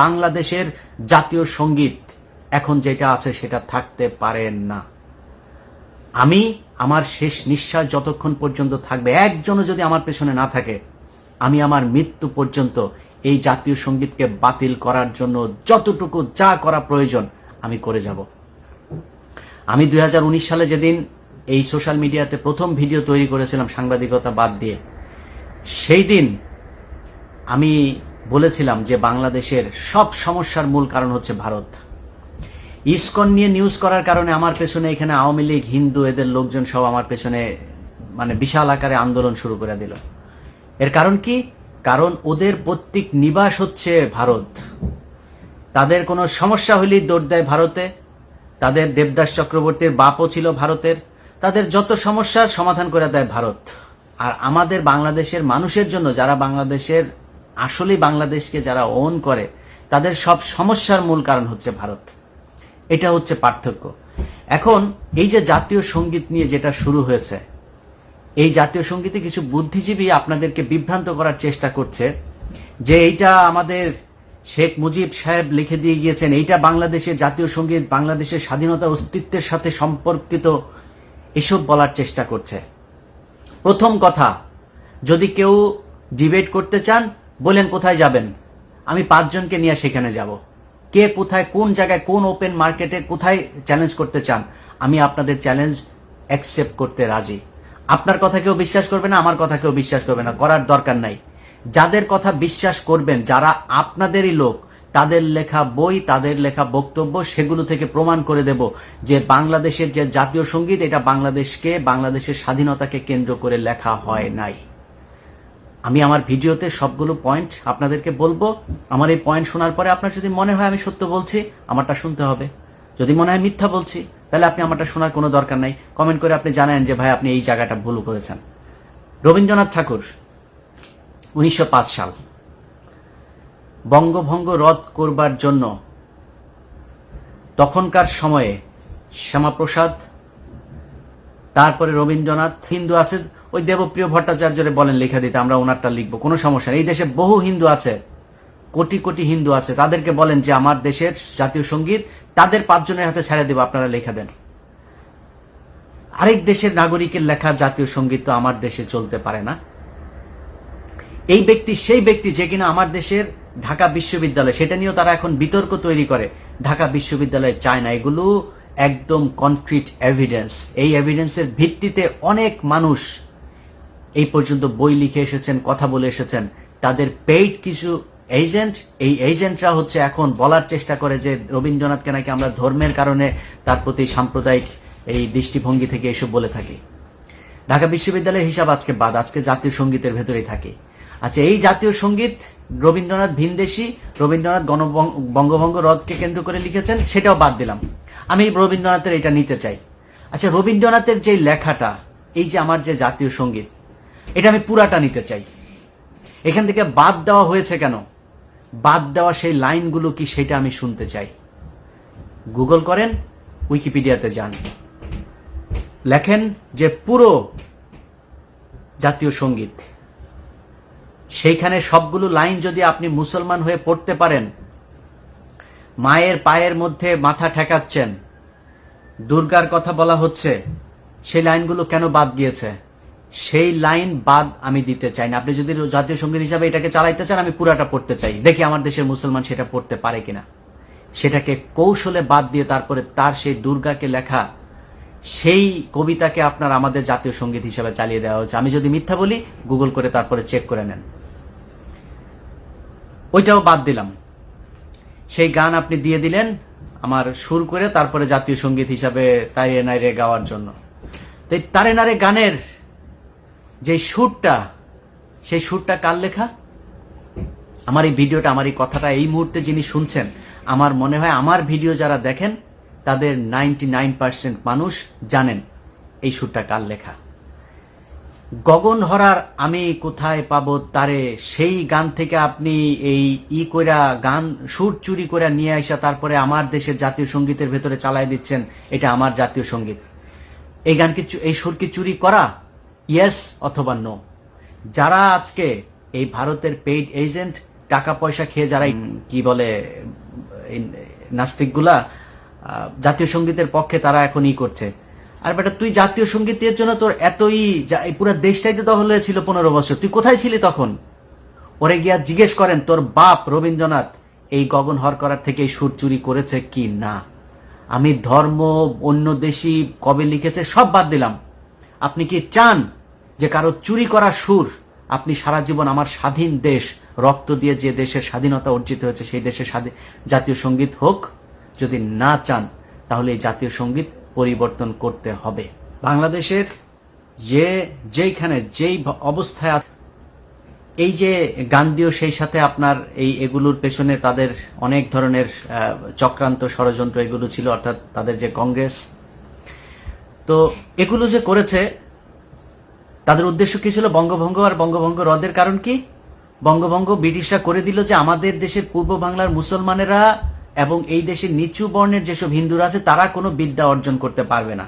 বাংলাদেশের জাতীয় সঙ্গীত এখন যেটা আছে সেটা থাকতে পারে না। আমি আমার শেষ নিঃশ্বাস যতক্ষণ পর্যন্ত থাকবে, একজনও যদি আমার পেছনে না থাকে, আমি আমার মৃত্যু পর্যন্ত এই জাতীয় সঙ্গীতকে বাতিল করার জন্য যতটুকু যা করা প্রয়োজন আমি করে যাব। আমি 2019 সালে যেদিন এই সোশ্যাল মিডিয়াতে প্রথম ভিডিও তৈরি করেছিলাম সাংবাদিকতা বাদ দিয়ে, সেই দিন আমি বলেছিলাম যে বাংলাদেশের সব সমস্যার মূল কারণ হচ্ছে ভারত। ইসকন নিয়ে নিউজ করার কারণে আমার পেছনে এখানে আওয়ামী লীগ, হিন্দু, এদের লোকজন সব আমার পেছনে বিশাল আকারে আন্দোলন শুরু করে দিল। এর কারণ কি? কারণ ওদের প্রত্যেক নিবাস হচ্ছে ভারত। তাদের কোনো সমস্যা হলেই দৌড় দেয় ভারতে। তাদের দেবদাস চক্রবর্তীর বাপও ছিল ভারতের। তাদের যত সমস্যার সমাধান করে দেয় ভারত। আর আমাদের বাংলাদেশের মানুষের জন্য, যারা বাংলাদেশের আসলেই বাংলাদেশকে যারা ওন করে, তাদের সব সমস্যার মূল কারণ হচ্ছে ভারত। এটা হচ্ছে পার্থক্য। এখন এই যে জাতীয় সঙ্গীত নিয়ে যেটা শুরু হয়েছে, এই জাতীয় সঙ্গীতে কিছু বুদ্ধিজীবী আপনাদেরকে বিভ্রান্ত করার চেষ্টা করছে যে এইটা আমাদের শেখ মুজিব সাহেব লিখে দিয়ে গিয়েছেন, এইটা বাংলাদেশের জাতীয় সঙ্গীত, বাংলাদেশের স্বাধীনতা অস্তিত্বের সাথে সম্পর্কিত, এসব বলার চেষ্টা করছে। প্রথম কথা, যদি কেউ ডিবেট করতে চান বলেন কোথায় যাবেন, আমি 5 জনকে নিয়ে সেখানে যাব। কে কোথায়, কোন জায়গায়, কোন ওপেন মার্কেটে কোথায় চ্যালেঞ্জ করতে চান, আমি আপনাদের চ্যালেঞ্জ অ্যাকসেপ্ট করতে রাজি। আপনার কথা কেউ বিশ্বাস করবে না, আমার কথা কেউ বিশ্বাস করবে না, করার দরকার নাই। যাদের কথা বিশ্বাস করবেন, যারা আপনাদেরই লোক, তাদের লেখা বই, তাদের লেখা বক্তব্য, সেগুলো থেকে প্রমাণ করে দেব যে বাংলাদেশের যে জাতীয় সঙ্গীত, এটা বাংলাদেশকে, বাংলাদেশের স্বাধীনতাকে কেন্দ্র করে লেখা হয় নাই। আমি আমার ভিডিওতে সবগুলো পয়েন্ট আপনাদেরকে বলবো। আমার এই পয়েন্ট শোনার পরে আপনার যদি মনে হয় আমি সত্য বলছি, আমারটা শুনতে হবে। যদি মনে হয় মিথ্যা বলছি, তাহলে আপনি আমারটা শোনার কোনো দরকার নাই। কমেন্ট করে আপনি জানান যে ভাই আপনি এই জায়গাটা ভুল করেছেন। রবীন্দ্রনাথ ঠাকুর 1905 সাল বঙ্গভঙ্গ রদ করবার জন্য তখনকার সময়ে শ্যামাপ্রসাদ, তারপরে রবীন্দ্রনাথ, হিন্দু আছে ওই দেবপ্রিয় ভট্টাচার্যরে বলেন লেখা দিতে, আমরা ওনারটা লিখবো, কোনো সমস্যা নেই। এই দেশে বহু হিন্দু আছে, কোটি কোটি হিন্দু আছে, তাদেরকে বলেন যে আমার দেশের জাতীয় সঙ্গীত তাদের 5 জনের হাতে ছেড়ে দেব, আপনারা লেখা দেন। আরেক দেশের নাগরিকের লেখা জাতীয় সঙ্গীত তো আমার দেশে চলতে পারে না। এই ব্যক্তি সেই ব্যক্তি যে কিনা আমার দেশের ঢাকা বিশ্ববিদ্যালয়, সেটা নিয়েও তারা এখন বিতর্ক তৈরি করে, ঢাকা বিশ্ববিদ্যালয় চায় না। এগুলো একদম কনক্রিট এভিডেন্স। এই এভিডেন্সের ভিত্তিতে অনেক মানুষ এই পর্যন্ত বই লিখে এসেছেন, কথা বলে এসেছেন। তাদের পেইড কিছু এজেন্ট, এই এজেন্টরা হচ্ছে এখন বলার চেষ্টা করে যে রবীন্দ্রনাথকে নাকি আমরা ধর্মের কারণে তার প্রতি সাম্প্রদায়িক এই দৃষ্টিভঙ্গি থেকে এসব বলে থাকি। ঢাকা বিশ্ববিদ্যালয়ের হিসাব আজকে বাদ, আজকে জাতীয় সঙ্গীতের ভেতরেই থাকে। আচ্ছা, এই জাতীয় সঙ্গীত রবীন্দ্রনাথ ভিনদেশী, রবীন্দ্রনাথ বঙ্গভঙ্গ রদকে কেন্দ্র করে লিখেছেন, সেটাও বাদ দিলাম। আমি রবীন্দ্রনাথের এটা নিতে চাই। আচ্ছা, রবীন্দ্রনাথের যে লেখাটা, এই যে আমার যে জাতীয় সঙ্গীত, এটা আমি পুরাটা নিতে চাই। এখান থেকে বাদ দেওয়া হয়েছে কেন, বাদ দেওয়া সেই লাইনগুলো কি, সেটা আমি শুনতে চাই। গুগল করেন, উইকিপিডিয়াতে যান, লেখেন যে পুরো জাতীয় সঙ্গীত, সেইখানে সবগুলো লাইন যদি আপনি মুসলমান হয়ে পড়তে পারেন, মায়ের পায়ের মধ্যে মাথা ঠেকাচ্ছেন, দুর্গার কথা বলা হচ্ছে, সেই লাইনগুলো কেন বাদ গিয়েছে, সেই লাইন বাদ আমি দিতে চাই না। আপনি যদি জাতীয় সঙ্গীত হিসাবে এটাকে চালাইতে চান, আমি পুরাটা পড়তে চাই, দেখি আমার দেশের মুসলমান সেটা পড়তে পারে কিনা। সেটাকে কৌশলে বাদ দিয়ে তারপরে তার সেই দুর্গাকে লেখা সেই কবিতাকে আপনার আমাদের জাতীয় সঙ্গীত হিসাবে চালিয়ে দেওয়া হচ্ছে। আমি যদি মিথ্যা বলি, গুগল করে তারপরে চেক করে নেন। ওইটাও বাদ দিলাম। সেই গান আপনি দিয়ে দিলেন আমার সুর করে, তারপরে জাতীয় সঙ্গীত হিসাবে তারে নাইরে গাওয়ার জন্য। তো তারে নারে গানের যে সুরটা, সেই সুরটা কার লেখা? আমার এই ভিডিওটা, আমার এই কথাটা এই মুহূর্তে যিনি শুনছেন, আমার মনে হয় আমার ভিডিও যারা দেখেন তাদের 99% মানুষ জানেন এই সুরটা কার লেখা। গগন হরার আমি কোথায় পাবো তারে, সেই গান থেকে আপনি এই কইরা গান সুর চুরি করে নিয়ে আসা তারপরে আমার দেশের জাতীয় সঙ্গীতের ভেতরে চালাই দিচ্ছেন, এটা আমার জাতীয় সঙ্গীত। এই গান কি, এই সুর কি চুরি করা? ইয়েস অথবা নো। যারা আজকে এই ভারতের পেইড এজেন্ট টাকা পয়সা খেয়ে যারা কি বলে নাস্তিকগুলা জাতীয় সঙ্গীতের পক্ষে তারা এখন করছে। আর বেটা তুই জাতীয় সঙ্গীতের জন্য তোর এতই পুরো দেশটাই তো দখল হয়েছিল 15 বছর, তুই কোথায় ছিলি তখন? ওরে গিয়া জিজ্ঞেস করেন তোর বাপ রবীন্দ্রনাথ এই গগন হর করার থেকে এই সুর চুরি করেছে কি না। আমি ধর্ম অন্য দেশি কবে লিখেছে সব বাদ দিলাম। আপনি কি চান যে কারো চুরি করা সুর আপনি সারা জীবন আমার স্বাধীন দেশ রক্ত দিয়ে যে দেশের স্বাধীনতা অর্জিত হয়েছে সেই দেশের জাতীয় সঙ্গীত হোক? যদি না চান তাহলে এই জাতীয় সঙ্গীত পরিবর্তন করতে হবে। বাংলাদেশের যেইখানে যেই অবস্থায় এই যে গান্ধীও সেই সাথে আপনার এগুলোর পেছনে তাদের অনেক ধরনের চক্রান্ত ষড়যন্ত্র এগুলো ছিল, অর্থাৎ তাদের যে কংগ্রেস, তো এগুলো যে করেছে তাদের উদ্দেশ্য কি ছিল? বঙ্গভঙ্গ আর বঙ্গভঙ্গ রদের কারণ কি? বঙ্গভঙ্গ ব্রিটিশরা করে দিল যে আমাদের দেশের পূর্ব বাংলার মুসলমানেরা এবং এই দেশের নিচু বর্ণের যেসব হিন্দুরা আছে তারা কোনো বিদ্যা অর্জন করতে পারবে না।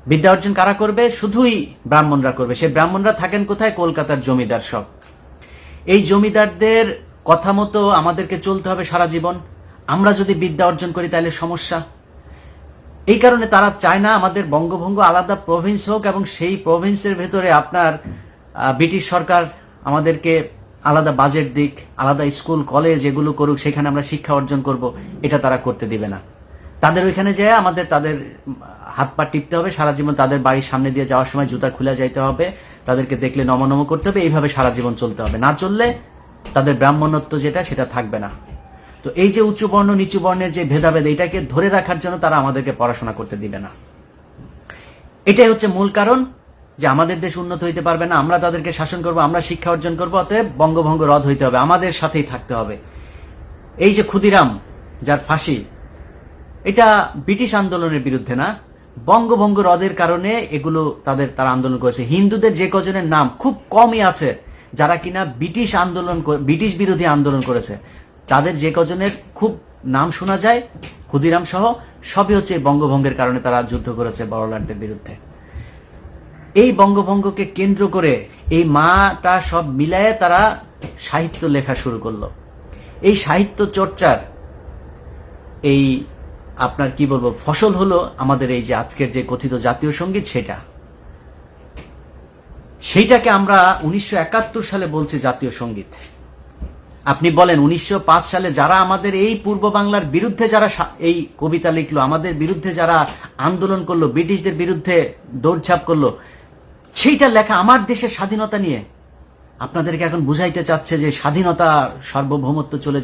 বিদ্যা অর্জন কারা করবে? শুধুই ব্রাহ্মণরা করবে। সেই ব্রাহ্মণরা থাকেন কোথায়? কলকাতার জমিদার সব। এই জমিদারদের কথা মতো আমাদেরকে চলতে হবে সারা জীবন। আমরা যদি বিদ্যা অর্জন করি তাহলে সমস্যা। এই কারণে তারা চায় না আমাদের বঙ্গভঙ্গ আলাদা প্রভিন্স হোক এবং সেই প্রভিন্সের ভেতরে আপনার ব্রিটিশ সরকার আমাদেরকে আলাদা বাজেট দিক, আলাদা স্কুল কলেজ এগুলো করুক, সেখানে আমরা শিক্ষা অর্জন করব, এটা তারা করতে দিবে না। তাদের ওইখানে যেয়ে তাদের হাত পা টিপতে হবে সারা জীবন, তাদের বাড়ির সামনে দিয়ে যাওয়ার সময় জুতা খুলে যাইতে হবে, তাদেরকে দেখলে নমনম করতে হবে, এইভাবে সারা জীবন চলতে হবে। না চললে তাদের ব্রাহ্মণত্ব যেটা সেটা থাকবে না। তো এই যে উঁচু বর্ণ নিচু বর্ণের যে ভেদাভেদ, এটাকে ধরে রাখার জন্য তারা আমাদেরকে পড়াশোনা করতে দিবে না। এটাই হচ্ছে মূল কারণ যে আমাদের দেশ উন্নত হইতে পারবে না, আমরা তাদেরকে শাসন করব, আমরা শিক্ষা অর্জন করবো, অতএব বঙ্গভঙ্গ রদ হইতে হবে, আমাদের সাথেই থাকতে হবে। এই যে ক্ষুদিরাম যার ফাঁসি, এটা ব্রিটিশ আন্দোলনের বিরুদ্ধে না, বঙ্গভঙ্গ রদের কারণে এগুলো তারা আন্দোলন করেছে। হিন্দুদের যে কজনের নাম খুব কমই আছে যারা কিনা ব্রিটিশ বিরোধী আন্দোলন করেছে, তাদের যে কজনের খুব নাম শোনা যায় ক্ষুদিরাম সহ, সবই হচ্ছে বঙ্গভঙ্গের কারণে তারা যুদ্ধ করেছে বড়লাটদের বিরুদ্ধে। এই বঙ্গভঙ্গকে কেন্দ্র করে এই মাটা সব মিলায়ে তারা সাহিত্য লেখা শুরু করলো। এই সাহিত্য চর্চার এই আপনার কি বলবো ফসল হলো আমাদের এই যে আজকের যে কথিত জাতীয় সঙ্গীত, সেইটাকে আমরা 1971 সালে বলছি জাতীয় সঙ্গীত। আপনি বলেন 1905 সালে যারা আমাদের এই পূর্ব বাংলার বিরুদ্ধে যারা এই কবিতা লিখলো, আমাদের বিরুদ্ধে যারা আন্দোলন করলো, ব্রিটিশদের বিরুদ্ধে দৌড়ঝাঁপ করলো, সেইটা লেখা আমার দেশের স্বাধীনতা নিয়ে। আপনাদেরকে এখন বুঝাইতে চাচ্ছে যে স্বাধীনতা সার্বভৌমত্ব চলে